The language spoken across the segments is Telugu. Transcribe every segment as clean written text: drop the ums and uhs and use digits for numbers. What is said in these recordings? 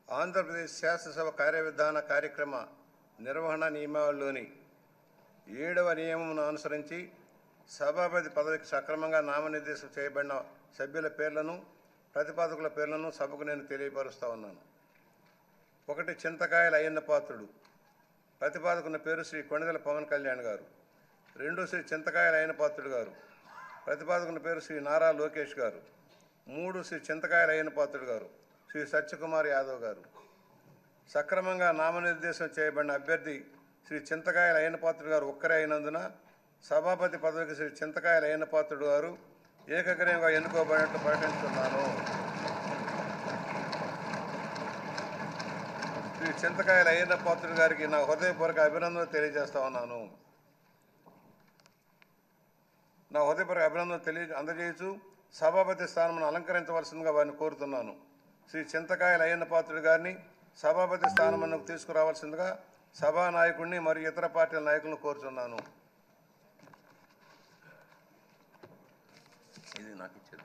ఆంధ్రప్రదేశ్ శాసనసభ కార్యవిధాన కార్యక్రమ నిర్వహణ నియమావళిలోని 7వ నియమమును అనుసరించి సభాపతి పదవికి సక్రమంగా నామనిర్దేశం చేయబడిన సభ్యుల పేర్లను ప్రతిపాదకుల పేర్లను సభకు నేను తెలియపరుస్తా ఉన్నాను. 1 చింతకాయల అయ్యన్న పాత్రుడు. ప్రతిపాదకుని పేరు శ్రీ కొణిదెల పవన్ కళ్యాణ్ గారు. 2 శ్రీ చింతకాయల అయ్యన్న పాత్రుడు గారు. ప్రతిపాదకుని పేరు శ్రీ నారా లోకేష్ గారు. 3 శ్రీ చింతకాయల అయ్యన్న పాత్రుడు గారు శ్రీ సత్యకుమార్ యాదవ్ గారు. సక్రమంగా నామనిర్దేశం చేయబడిన అభ్యర్థి శ్రీ చింతకాయల అయ్యన్న పాత్రుడు గారు ఒక్కరే అయినందున సభాపతి పదవికి శ్రీ చింతకాయల అయ్యన్న పాత్రుడు గారు ఏకగ్రీవంగా ఎన్నుకోబడినట్లు ప్రకటిస్తున్నాను. శ్రీ చింతకాయల అయ్యన్న పాత్రుడు గారికి నా హృదయపూర్వక అభినందనలు తెలియజేస్తా ఉన్నాను. నా హృదయపూర్వక అభినందనలు అందజేయచ్చు సభాపతి స్థానమును అలంకరించవలసిందిగా వారిని కోరుతున్నాను. శ్రీ చింతకాయల అయ్యన్న పాత్రుడు గారిని సభాపతి స్థానమునకు తీసుకురావాల్సిందిగా సభా నాయకుడిని మరియు ఇతర పార్టీల నాయకులను కోరుతున్నాను. ఇది నాకు ఇచ్చేది.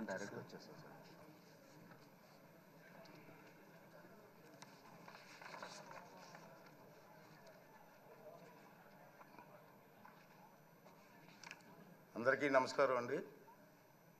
డైరెక్ట్ వచ్చేస్తుంది సార్. అందరికీ నమస్కారం అండి.